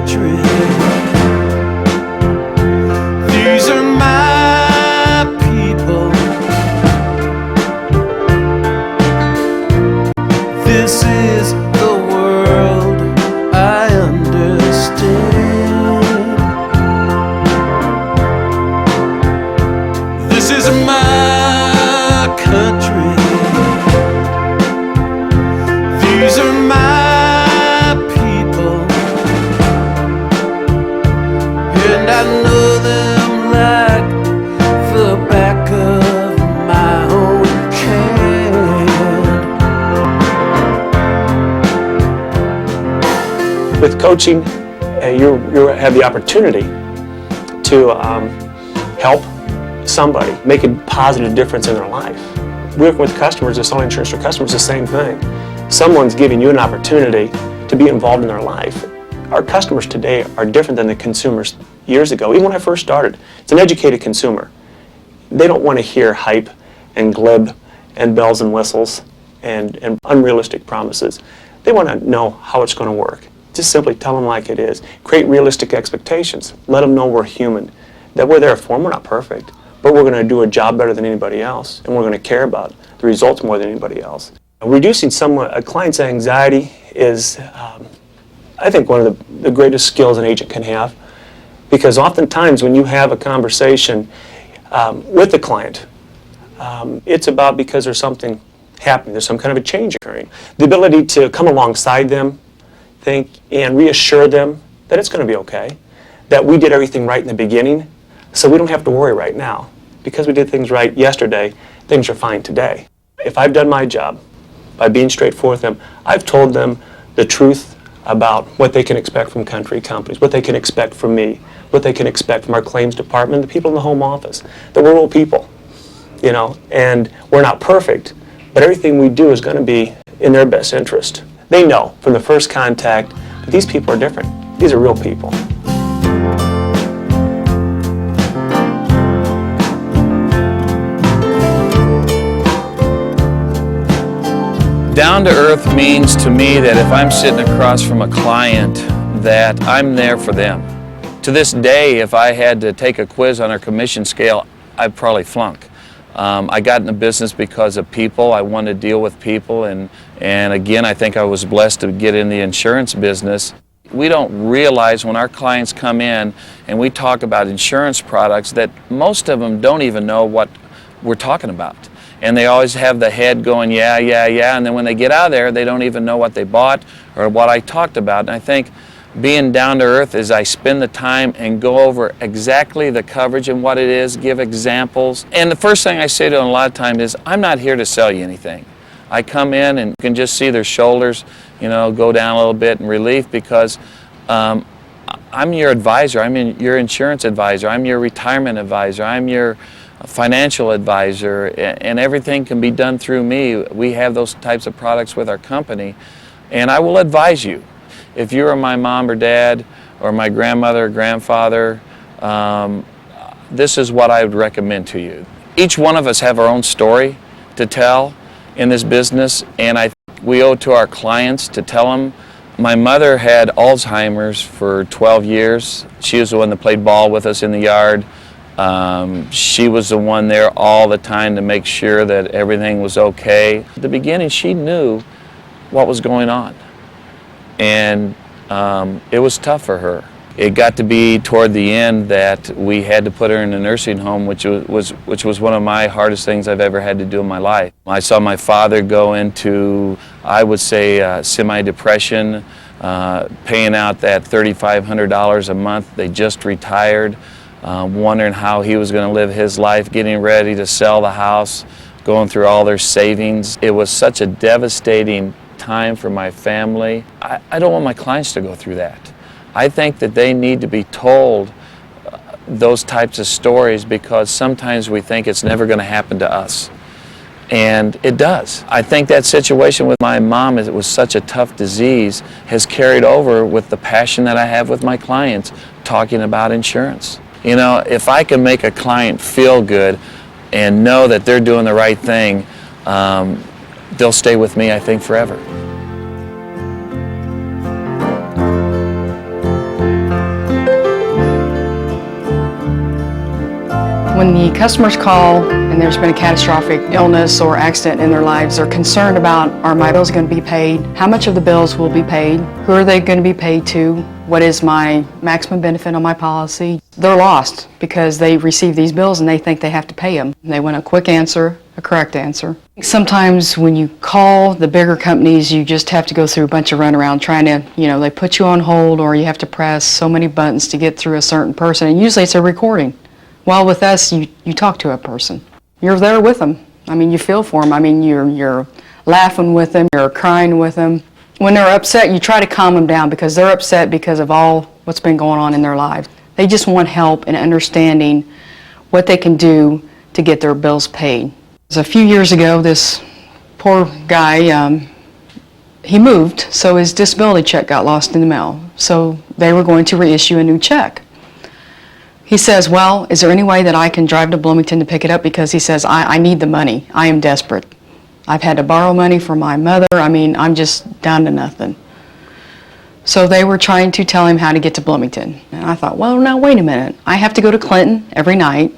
country. These are my people. This is the world I understand. This is my country. These are my people, and I know them like the back of my own hand. With coaching, you have the opportunity to help somebody, make a positive difference in their life. Working with customers, selling insurance for customers, the same thing. Someone's giving you an opportunity to be involved in their life. Our customers today are different than the consumers years ago. Even when I first started, it's an educated consumer. They don't want to hear hype and glib and bells and whistles and unrealistic promises. They want to know how it's going to work. Just simply tell them like it is. Create realistic expectations. Let them know we're human, that we're there for them. We're not perfect, but we're going to do a job better than anybody else, and we're going to care about the results more than anybody else. Reducing a client's anxiety is, I think, one of the greatest skills an agent can have, because oftentimes when you have a conversation with the client, it's about because there's something happening, there's some kind of a change occurring. The ability to come alongside them, think, and reassure them that it's going to be okay, that we did everything right in the beginning, so we don't have to worry right now. Because we did things right yesterday, things are fine today. If I've done my job by being straightforward with them, I've told them the truth about what they can expect from country companies, what they can expect from me, what they can expect from our claims department, the people in the home office, that we're real people, you know, and we're not perfect, but everything we do is going to be in their best interest. They know from the first contact that these people are different. These are real people. Down to earth means to me that if I'm sitting across from a client, that I'm there for them. To this day, if I had to take a quiz on our commission scale, I'd probably flunk. I got in the business because of people. I wanted to deal with people, and again, I think I was blessed to get in the insurance business. We don't realize when our clients come in and we talk about insurance products that most of them don't even know what we're talking about. And they always have the head going, yeah, yeah, yeah, and then when they get out of there, they don't even know what they bought or what I talked about. And I think being down to earth is I spend the time and go over exactly the coverage and what it is, give examples. And the first thing I say to them a lot of times is, I'm not here to sell you anything. I come in and you can just see their shoulders, you know, go down a little bit in relief, because I'm your advisor, I'm your insurance advisor, I'm your retirement advisor, I'm your financial advisor, and everything can be done through me. We have those types of products with our company, and I will advise you. If you are my mom or dad or my grandmother or grandfather, this is what I would recommend to you. Each one of us have our own story to tell in this business, and I think we owe it to our clients to tell them. My mother had Alzheimer's for 12 years. She was the one that played ball with us in the yard. She was the one there all the time to make sure that everything was okay. At the beginning, she knew what was going on, and it was tough for her. It got to be toward the end that we had to put her in a nursing home, which was one of my hardest things I've ever had to do in my life. I saw my father go into, I would say, semi-depression, paying out that $3,500 a month. They just retired, wondering how he was going to live his life, getting ready to sell the house, going through all their savings. It was such a devastating time for my family. I don't want my clients to go through that. I think that they need to be told those types of stories, because sometimes we think it's never going to happen to us. And it does. I think that situation with my mom, as it was such a tough disease, has carried over with the passion that I have with my clients talking about insurance. You know, if I can make a client feel good and know that they're doing the right thing, they'll stay with me, I think, forever. When the customers call and there's been a catastrophic illness or accident in their lives, they're concerned about, are my bills going to be paid? How much of the bills will be paid? Who are they going to be paid to? What is my maximum benefit on my policy? They're lost because they receive these bills and they think they have to pay them. They want a quick answer, a correct answer. Sometimes when you call the bigger companies, you just have to go through a bunch of runaround trying to, they put you on hold or you have to press so many buttons to get through a certain person, and usually it's a recording. While with us, you talk to a person. You're there with them. You feel for them. You're laughing with them, you're crying with them. When they're upset, you try to calm them down because they're upset because of all what's been going on in their lives. They just want help in understanding what they can do to get their bills paid. A few years ago, this poor guy, he moved, so his disability check got lost in the mail. So they were going to reissue a new check. He says, well, is there any way that I can drive to Bloomington to pick it up? Because he says, I need the money. I am desperate. I've had to borrow money from my mother. I'm just down to nothing. So they were trying to tell him how to get to Bloomington. And I thought, well, now wait a minute. I have to go to Clinton every night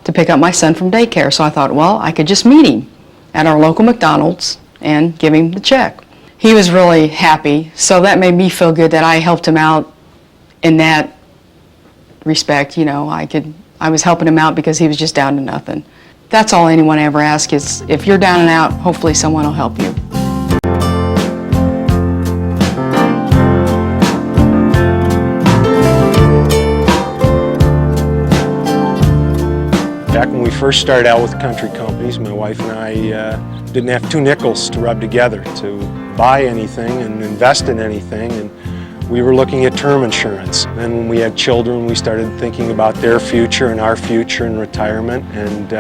to pick up my son from daycare. So I thought, well, I could just meet him at our local McDonald's and give him the check. He was really happy. So that made me feel good that I helped him out in that respect. I was helping him out because he was just down to nothing. That's all anyone ever asks is, if you're down and out, hopefully someone will help you. Back when we first started out with country companies, my wife and I didn't have 2 nickels to rub together to buy anything and invest in anything. And we were looking at term insurance. Then when we had children, we started thinking about their future and our future in retirement, and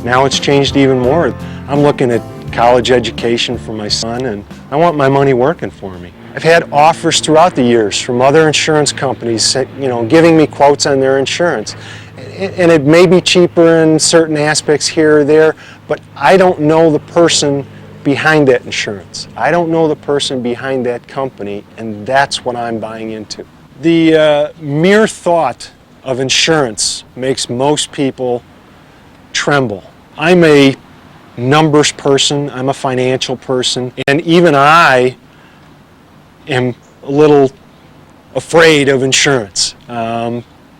now it's changed even more. I'm looking at college education for my son, and I want my money working for me. I've had offers throughout the years from other insurance companies, giving me quotes on their insurance. And it may be cheaper in certain aspects here or there, but I don't know the person behind that insurance. I don't know the person behind that company, and that's what I'm buying into. The mere thought of insurance makes most people tremble. I'm a numbers person, I'm a financial person, and even I am a little afraid of insurance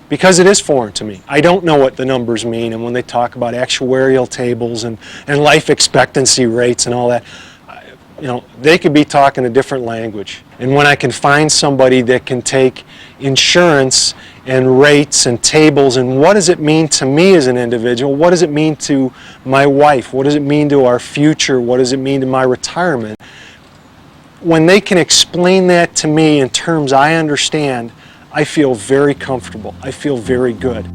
because it is foreign to me. I don't know what the numbers mean, and when they talk about actuarial tables and life expectancy rates and all that, they could be talking a different language. And when I can find somebody that can take insurance and rates and tables and what does it mean to me as an individual, what does it mean to my wife, what does it mean to our future, what does it mean to my retirement, when they can explain that to me in terms I understand, I feel very comfortable. I feel very good.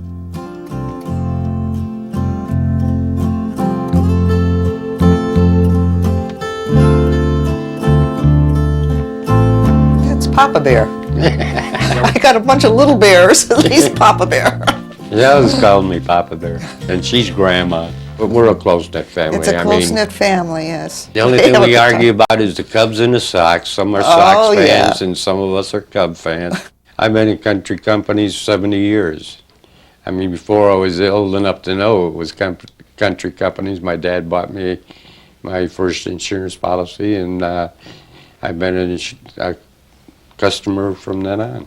It's Papa Bear. I got a bunch of little bears. He's Papa Bear. She always called me Papa Bear, and she's Grandma. But we're a close-knit family. It's a close-knit family, yes. The only thing we argue about is the Cubs and the Sox. Some are Sox fans, and some of us are Cub fans. I've been in country companies 70 years. Before I was old enough to know it was country companies, my dad bought me my first insurance policy, and I've been a customer from then on.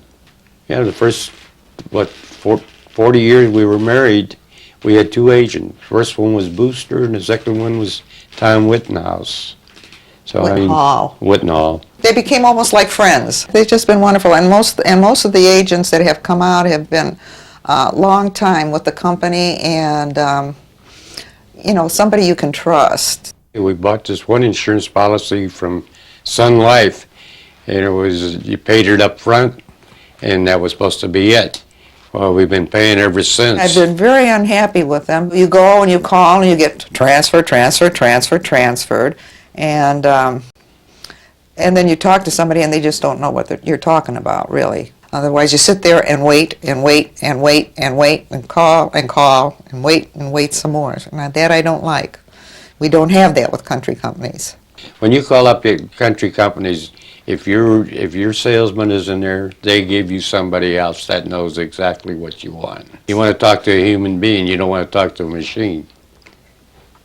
Yeah, the first, 40 years we were married, we had 2 agents. First one was Booster, and the second one was Tom Wittenhouse. Wittenhall. They became almost like friends. They've just been wonderful, and most of the agents that have come out have been long time with the company, and somebody you can trust. We bought this one insurance policy from Sun Life, and it was, you paid it up front, and that was supposed to be it. Well, we've been paying ever since. I've been very unhappy with them. You go and you call and you get transferred, and then you talk to somebody and they just don't know what you're talking about, really. Otherwise, you sit there and wait and wait and wait and wait and call and wait some more. Now, that I don't like. We don't have that with country companies. When you call up your country companies, If your salesman isn't there, they give you somebody else that knows exactly what you want. You want to talk to a human being, you don't want to talk to a machine.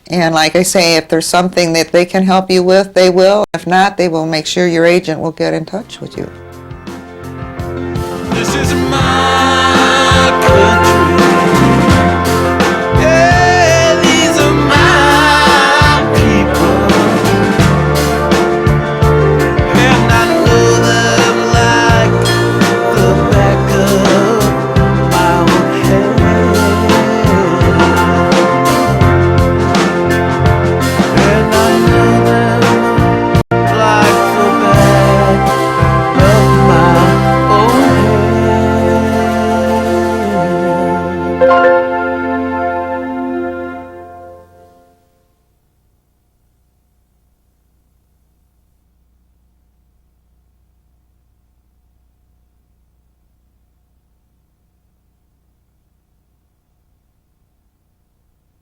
And like I say, if there's something that they can help you with, they will. If not, they will make sure your agent will get in touch with you.